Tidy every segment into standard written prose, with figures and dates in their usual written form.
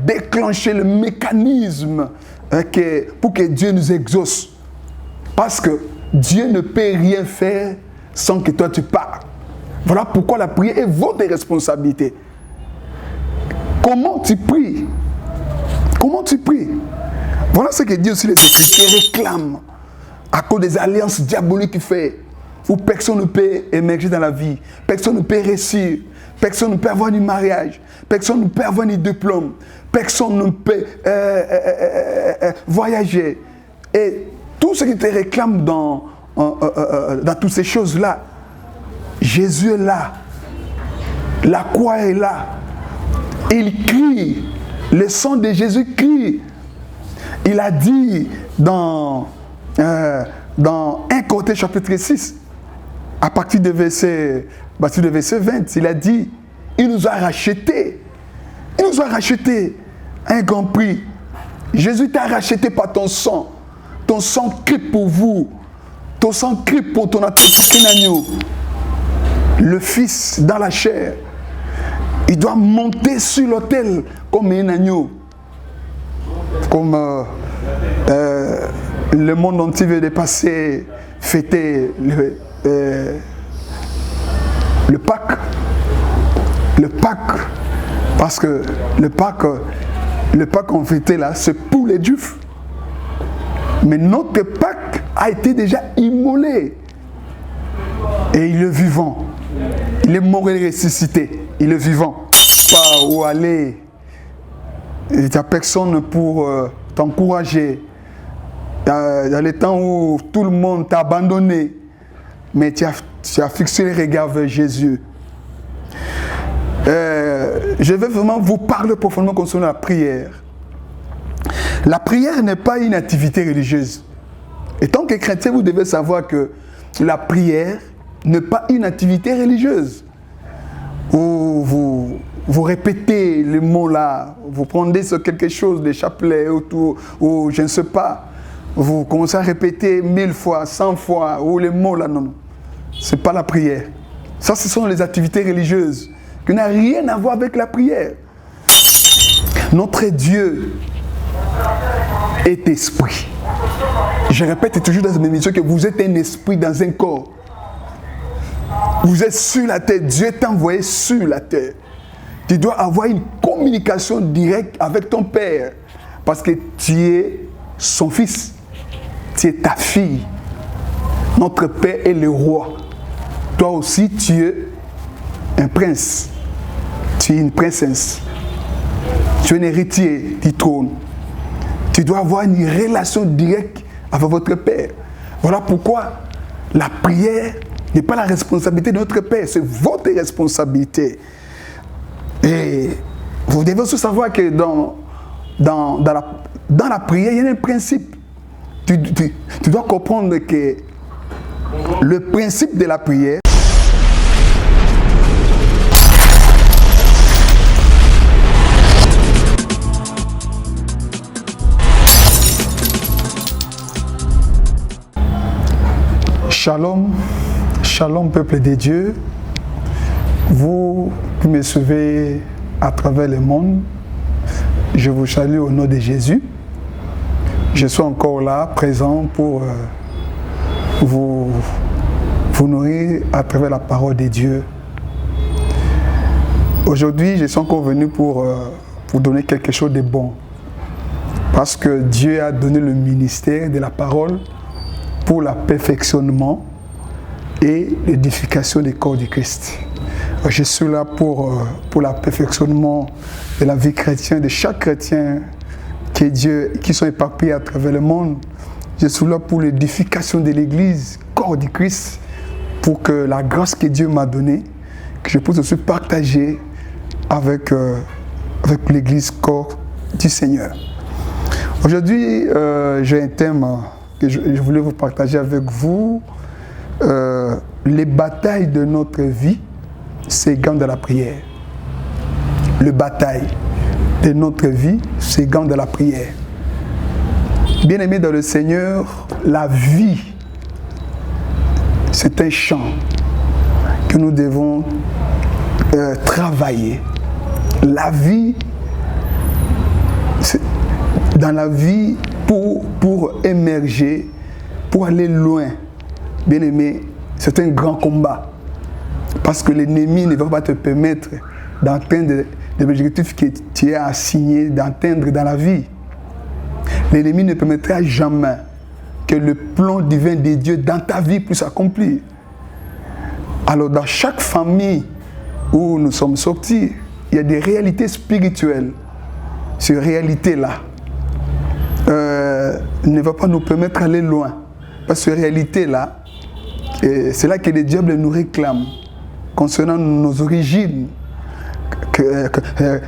déclencher le mécanisme pour que Dieu nous exauce. Parce que Dieu ne peut rien faire sans que toi tu parles. Voilà pourquoi la prière est votre responsabilité. Comment tu pries? Comment tu pries? Voilà ce que Dieu aussi les Écritures réclame à cause des alliances diaboliques qu'il fait, où personne ne peut émerger dans la vie, personne ne peut réussir, personne ne peut avoir du mariage, personne ne peut avoir du diplôme, personne ne peut voyager. Et tout ce qui te réclame dans toutes ces choses-là, Jésus est là, la croix est là, il crie, le sang de Jésus crie. Il a dit dans 1 Corinthiens chapitre 6, à partir de verset 20, il a dit, il nous a rachetés. Il nous a rachetés à un grand prix. Jésus t'a racheté par ton sang. Ton sang crie pour vous. Ton sang crie pour ton agneau. Le Fils dans la chair, il doit monter sur l'autel comme un agneau. Comme le monde entier veut dépasser, fêter le Pâques. Le Pâques, parce que le Pâques qu'on fêtait là, c'est pour les Juifs. Mais notre Pâques a été déjà immolé. Et il est vivant. Il est mort et ressuscité. Il est vivant. Pas où aller. Il n'y a personne pour t'encourager. Dans les temps où tout le monde t'a abandonné, mais tu as fixé le regard vers Jésus. Je vais vraiment vous parler profondément concernant la prière. La prière n'est pas une activité religieuse. Et tant que chrétien, vous devez savoir que la prière n'est pas une activité religieuse. Où vous répétez les mots là, vous prenez sur quelque chose, des chapelets autour, ou je ne sais pas, vous commencez à répéter 1000 fois, 100 fois, ou les mots là, non. Ce n'est pas la prière. Ça, ce sont les activités religieuses qui n'ont rien à voir avec la prière. Notre Dieu est esprit. Je répète toujours dans mes émissions que vous êtes un esprit dans un corps. Vous êtes sur la terre. Dieu t'a envoyé sur la terre. Tu dois avoir une communication directe avec ton Père. Parce que tu es son fils. Tu es ta fille. Notre Père est le roi. Toi aussi, tu es un prince. Tu es une princesse. Tu es un héritier du trône. Tu dois avoir une relation directe avec votre Père. Voilà pourquoi la prière n'est pas la responsabilité de notre Père, c'est votre responsabilité. Et vous devez aussi savoir que dans la prière, il y a un principe. Tu dois comprendre que le principe de la prière, Shalom, shalom peuple de Dieu, vous qui me suivez à travers le monde, je vous salue au nom de Jésus. Je suis encore là, présent pour vous nourrir à travers la parole de Dieu. Aujourd'hui, je suis encore venu pour vous donner quelque chose de bon. Parce que Dieu a donné le ministère de la parole pour le perfectionnement et l'édification du corps du Christ. Je suis là pour le perfectionnement de la vie chrétienne, de chaque chrétien qui sont éparpillés à travers le monde. Je suis là pour l'édification de l'Église, corps du Christ, pour que la grâce que Dieu m'a donnée, que je puisse aussi partager avec l'Église, corps du Seigneur. Aujourd'hui, j'ai un thème que je voulais vous partager avec vous. Les batailles de notre vie, c'est gants de la prière. Les batailles de notre vie, c'est gants de la prière. Bien-aimés dans le Seigneur, la vie, c'est un champ que nous devons travailler. La vie, dans la vie, pour émerger, pour aller loin, bien aimé, c'est un grand combat. Parce que l'ennemi ne va pas te permettre d'atteindre les objectifs que tu as assignés d'atteindre dans la vie. L'ennemi ne permettra jamais que le plan divin de Dieu dans ta vie puisse s'accomplir. Alors dans chaque famille où nous sommes sortis, il y a des réalités spirituelles. Ces réalités-là ne va pas nous permettre d'aller loin. Parce que ces réalités-là, c'est là que le diable nous réclame concernant nos origines,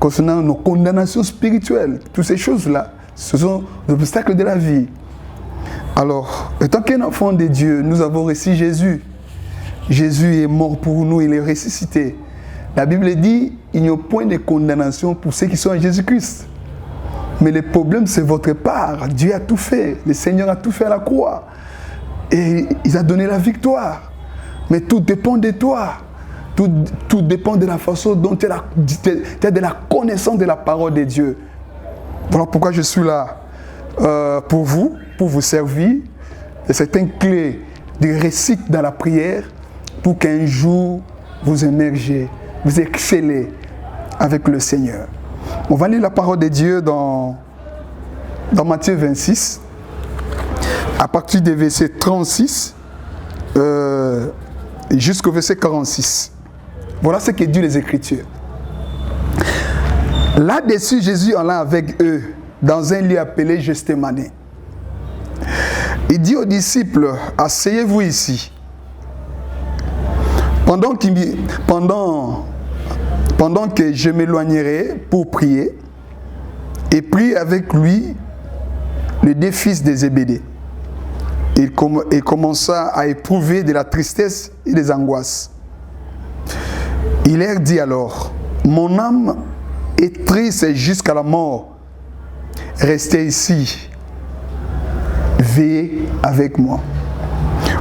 concernant nos condamnations spirituelles. Toutes ces choses-là, ce sont les obstacles de la vie. Alors, étant qu'un enfant de Dieu, nous avons reçu Jésus. Jésus est mort pour nous, il est ressuscité. La Bible dit, il n'y a point de condamnation pour ceux qui sont en Jésus-Christ. Mais le problème, c'est votre part. Dieu a tout fait. Le Seigneur a tout fait à la croix. Et il a donné la victoire. Mais tout dépend de toi. Tout dépend de la façon dont tu as de la connaissance de la parole de Dieu. Voilà pourquoi je suis là pour vous servir. Et c'est une clé de réussite dans la prière pour qu'un jour vous émergez, vous excellez avec le Seigneur. On va lire la parole de Dieu dans Matthieu 26, à partir des versets 36 jusqu'au verset 46. Voilà ce que disent les Écritures. Là-dessus, Jésus alla avec eux dans un lieu appelé Gethsémani. Il dit aux disciples, asseyez-vous ici. Pendant que je m'éloignerai pour prier, et prit avec lui les deux fils de Zébédée. Il commença à éprouver de la tristesse et des angoisses. Il leur dit alors, mon âme est triste jusqu'à la mort. Restez ici, veillez avec moi.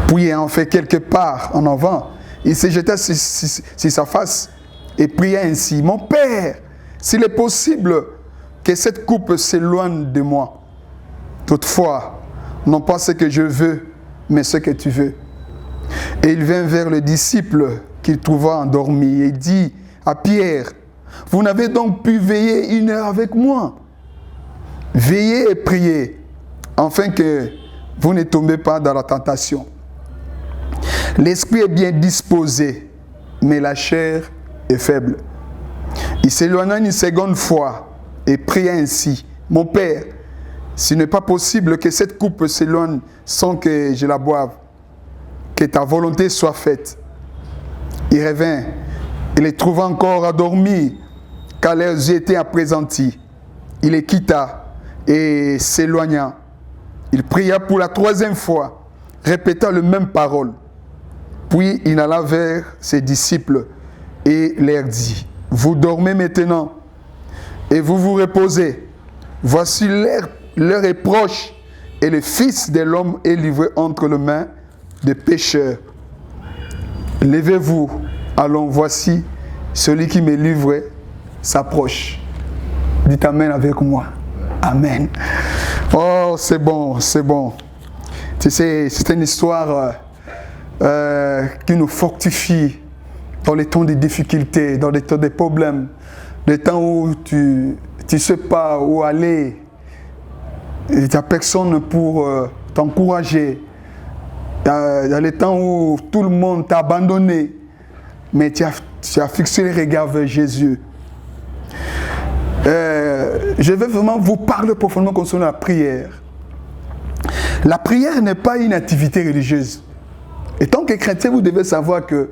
Puis ayant fait quelque part en avant, il se jeta sur sa face et pria ainsi, mon Père, s'il est possible que cette coupe s'éloigne de moi. Toutefois, non pas ce que je veux, mais ce que tu veux. Et il vint vers le disciple qu'il trouva endormi et dit à Pierre, vous n'avez donc pu veiller 1 heure avec moi. Veillez et priez, afin que vous ne tombez pas dans la tentation. L'esprit est bien disposé, mais la chair est faible. Il s'éloigna une seconde fois et pria ainsi, mon Père, s'il n'est pas possible que cette coupe s'éloigne sans que je la boive, que ta volonté soit faite. Il revint et les trouva encore endormis, car leurs yeux étaient appesantis. Il les quitta et s'éloigna. Il pria pour la 3e fois, répéta les mêmes paroles. Puis il alla vers ses disciples et leur dit, vous dormez maintenant et vous vous reposez. Voici l'heure est proche et le Fils de l'homme est livré entre les mains des pécheurs. Levez-vous, allons, voici celui qui me livre s'approche. Dites Amen avec moi. Amen. Oh, c'est bon, c'est bon. Tu sais, c'est une histoire qui nous fortifie dans les temps de difficultés, dans les temps de problèmes, les temps où tu ne sais pas où aller, et tu n'as personne pour t'encourager, dans les temps où tout le monde t'a abandonné, mais tu as fixé les regards vers Jésus. Je vais vraiment vous parler profondément concernant la prière. La prière n'est pas une activité religieuse. Et tant que chrétien, vous devez savoir que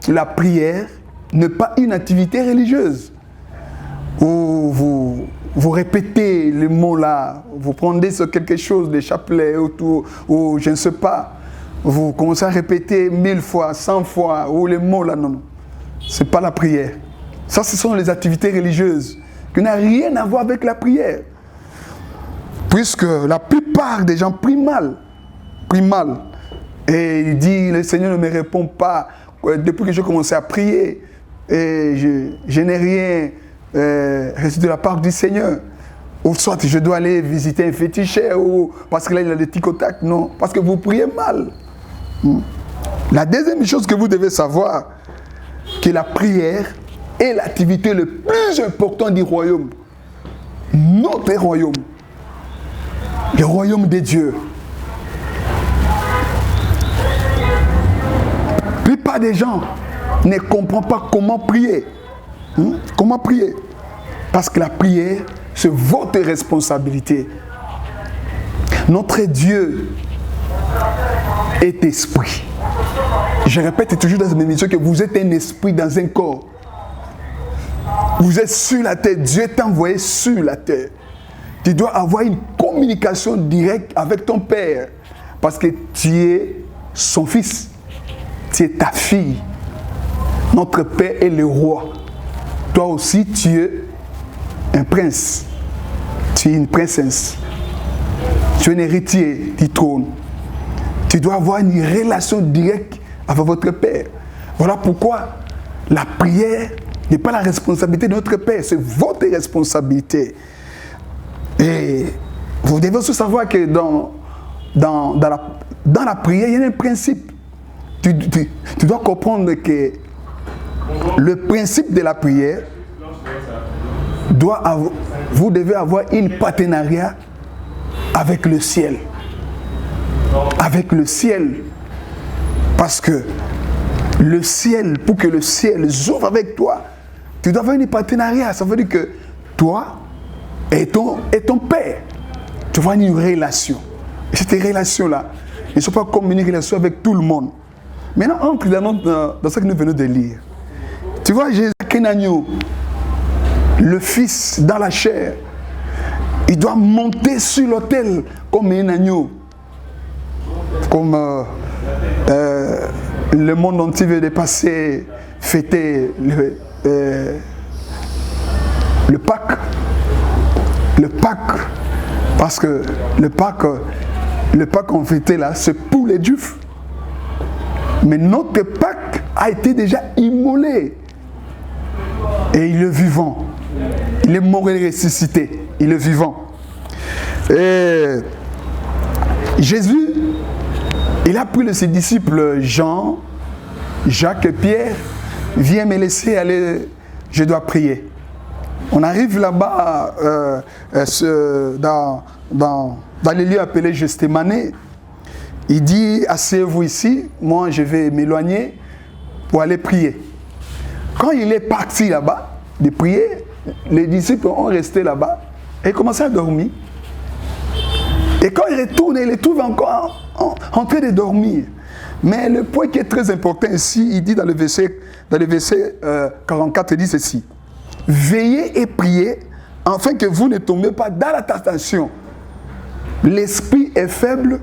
la prière n'est pas une activité religieuse. Où vous répétez les mots là, vous prenez sur quelque chose, des chapelets autour, ou je ne sais pas, vous commencez à répéter 1000 fois, 100 fois, ou les mots là, non. Ce n'est pas la prière. Ça, ce sont les activités religieuses qui n'ont rien à voir avec la prière. Puisque la plupart des gens prient mal. Et il dit, le Seigneur ne me répond pas. Depuis que j'ai commencé à prier, et je n'ai rien reçu de la part du Seigneur. Ou soit je dois aller visiter un féticheur, ou parce que là il a des tic au tac. Non, parce que vous priez mal. La deuxième chose que vous devez savoir, que la prière est l'activité le plus importante du royaume. Notre royaume. Le royaume de Dieu. La plupart des gens ne comprennent pas comment prier. Comment prier? Parce que la prière, c'est votre responsabilité. Notre Dieu est esprit. Je répète toujours dans mes émissions que vous êtes un esprit dans un corps. Vous êtes sur la terre. Dieu t'a envoyé sur la terre. Tu dois avoir une communication directe avec ton Père. Parce que tu es son fils. Tu es ta fille. Notre Père est le roi. Toi aussi, tu es un prince. Tu es une princesse. Tu es un héritier du trône. Tu dois avoir une relation directe avec votre Père. Voilà pourquoi la prière n'est pas la responsabilité de notre Père, c'est votre responsabilité. Et vous devez aussi savoir que dans la prière, il y a un principe. Tu dois comprendre que le principe de la prière vous devez avoir une partenariat avec le ciel. Avec le ciel. Parce que le ciel, pour que le ciel s'ouvre avec toi, tu dois avoir un partenariat. Ça veut dire que toi et ton Père, tu dois avoir une relation. Et cette relation-là, il ne faut pas comme une relation avec tout le monde. Maintenant, entre dans ce que nous venons de lire. Tu vois, Jésus, un agneau, le Fils dans la chair, il doit monter sur l'autel comme un agneau. Comme le monde entier veut dépasser, fêter le Pâques. Le Pâques, parce que le Pâques qu'on fêtait là, c'est pour les Juifs. Mais notre Pâques a été déjà immolé. Et il est vivant. Il est mort et ressuscité. Il est vivant. Et Jésus, il a pris de ses disciples Jean, Jacques et Pierre. Viens me laisser aller, je dois prier. On arrive là-bas dans les lieux appelés Gethsémani. Il dit, asseyez-vous ici, moi je vais m'éloigner pour aller prier. Quand il est parti là-bas de prier, les disciples ont resté là-bas et commencé à dormir. Et quand il retourne, il les trouve encore en train de dormir. Mais le point qui est très important ici, il dit dans le verset 44, il dit ceci. Veillez et priez afin que vous ne tombez pas dans la tentation. L'esprit est faible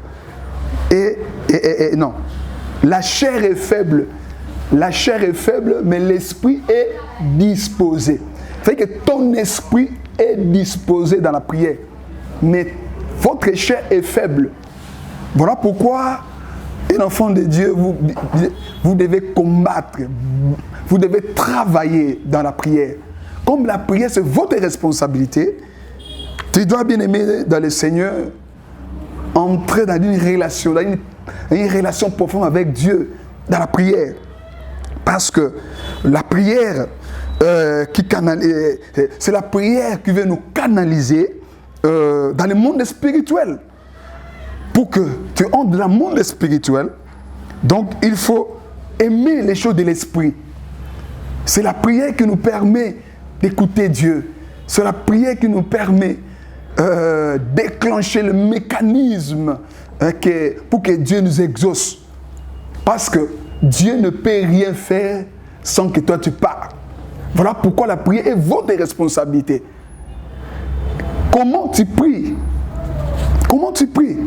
non. La chair est faible. La chair est faible, mais l'esprit est disposé. C'est que ton esprit est disposé dans la prière. Mais votre chair est faible. Voilà pourquoi un enfant de Dieu, vous devez combattre. Vous devez travailler dans la prière. Comme la prière, c'est votre responsabilité, tu dois bien aimer dans le Seigneur, entrer dans une relation, profonde avec Dieu, dans la prière. Parce que la prière, c'est la prière qui veut nous canaliser dans le monde spirituel. Pour que tu entres dans le monde spirituel, donc il faut aimer les choses de l'esprit. C'est la prière qui nous permet d'écouter Dieu. C'est la prière qui nous permet déclencher le mécanisme pour que Dieu nous exauce. Parce que Dieu ne peut rien faire sans que toi tu parles. Voilà pourquoi la prière est votre responsabilité. Comment tu pries? Comment tu pries?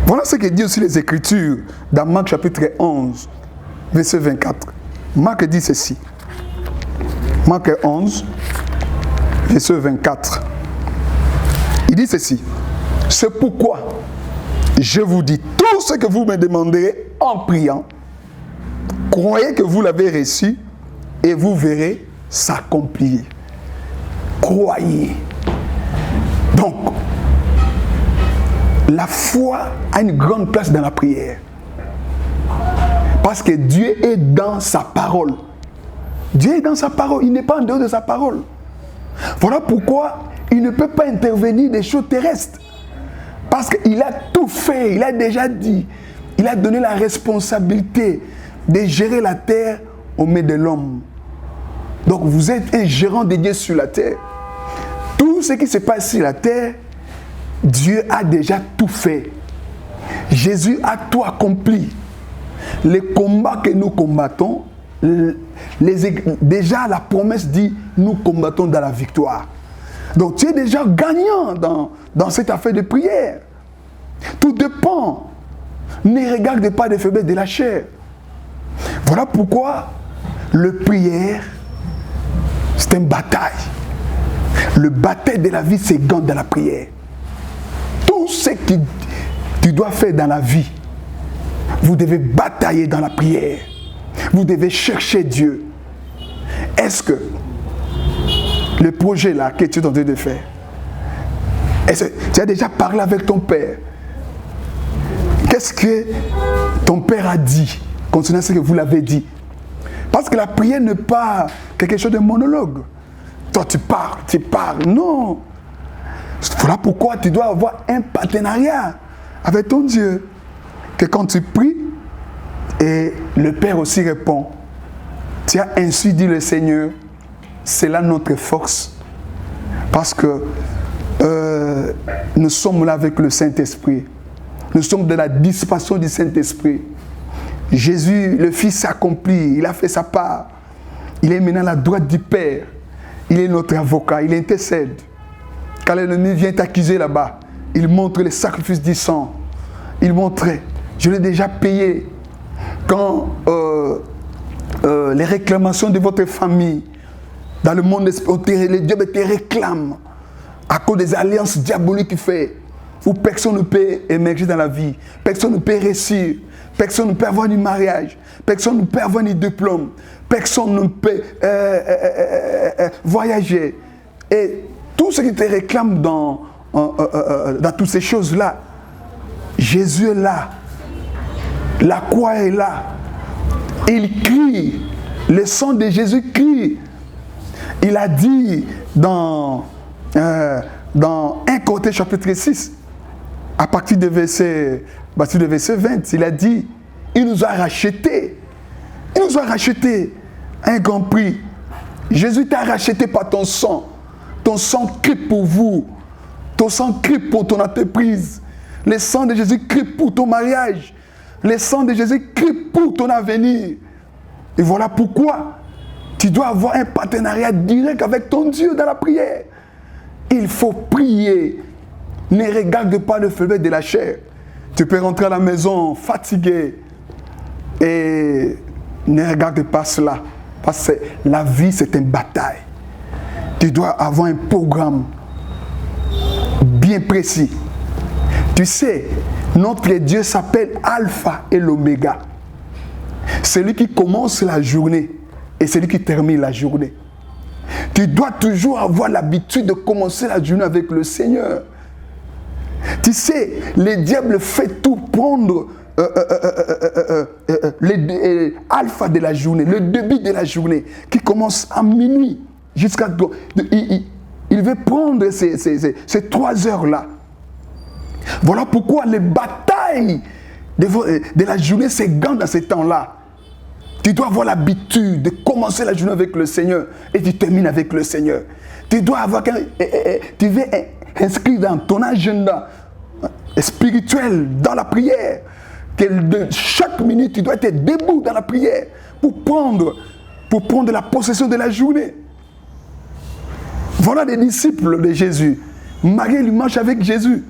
Voilà ce que dit aussi les Écritures dans Marc chapitre 11, verset 24. Marc dit ceci. Marc 11, verset 24. Il dit ceci. C'est pourquoi je vous dis tout ce que vous me demanderez en priant. Croyez que vous l'avez reçu et vous verrez s'accomplir. Croyez. La foi a une grande place dans la prière. Parce que Dieu est dans sa parole. Dieu est dans sa parole, il n'est pas en dehors de sa parole. Voilà pourquoi il ne peut pas intervenir des choses terrestres. Parce qu'il a tout fait, il a déjà dit. Il a donné la responsabilité de gérer la terre aux mains de l'homme. Donc vous êtes un gérant de Dieu sur la terre. Tout ce qui se passe sur la terre, Dieu a déjà tout fait. Jésus a tout accompli. Les combats que nous combattons, déjà la promesse dit, nous combattons dans la victoire. Donc tu es déjà gagnant dans cette affaire de prière. Tout dépend. Ne regarde pas les faiblesses de la chair. Voilà pourquoi le prière, c'est une bataille. Le bataille de la vie, c'est gagne dans la prière. Tout ce que tu dois faire dans la vie, vous devez batailler dans la prière. Vous devez chercher Dieu. Est-ce que le projet là que tu es en train de faire, est-ce que tu as déjà parlé avec ton père? Qu'est-ce que ton père a dit concernant ce que vous l'avez dit? Parce que la prière n'est pas quelque chose de monologue. Toi tu parles. Non. Voilà pourquoi tu dois avoir un partenariat avec ton Dieu. Que quand tu pries, et le Père aussi répond. Tu as ainsi dit le Seigneur, c'est là notre force. Parce que nous sommes là avec le Saint-Esprit. Nous sommes dans la dispensation du Saint-Esprit. Jésus, le Fils accompli, il a fait sa part. Il est maintenant à la droite du Père. Il est notre avocat, il intercède. Quand l'ennemi vient t'accuser là-bas, il montre le sacrifice du sang. Il montre, je l'ai déjà payé. Quand les réclamations de votre famille, dans le monde, les dieux te réclament à cause des alliances diaboliques qu'il fait, où personne ne peut émerger dans la vie, personne ne peut réussir, personne ne peut avoir du mariage, personne ne peut avoir du diplôme, personne ne peut voyager. Et tout ce qui te réclame dans toutes ces choses-là, Jésus est là. La croix est là. Il crie. Le sang de Jésus crie. Il a dit dans 1 Corinthiens chapitre 6, à partir du verset 20, il a dit, il nous a rachetés. Il nous a rachetés à un grand prix. Jésus t'a racheté par ton sang. Ton sang crie pour vous. Ton sang crie pour ton entreprise. Le sang de Jésus crie pour ton mariage. Le sang de Jésus crie pour ton avenir. Et voilà pourquoi tu dois avoir un partenariat direct avec ton Dieu dans la prière. Il faut prier. Ne regarde pas le faiblesse de la chair. Tu peux rentrer à la maison fatigué et ne regarde pas cela. Parce que la vie, c'est une bataille. Tu dois avoir un programme bien précis. Tu sais, notre Dieu s'appelle Alpha et l'Oméga. Celui qui commence la journée et celui qui termine la journée. Tu dois toujours avoir l'habitude de commencer la journée avec le Seigneur. Tu sais, le diable fait tout prendre l'alpha de la journée, le début de la journée, qui commence à minuit jusqu'à... Il veut prendre ces 3 heures-là. Voilà pourquoi les batailles de la journée se gagnent dans ces temps-là. Tu dois avoir l'habitude de commencer la journée avec le Seigneur et tu termines avec le Seigneur. Tu dois avoir... Tu veux inscrire dans ton agenda spirituel, dans la prière, que chaque minute, tu dois être debout dans la prière pour prendre la possession de la journée. Voilà les disciples de Jésus. Marie lui marche avec Jésus.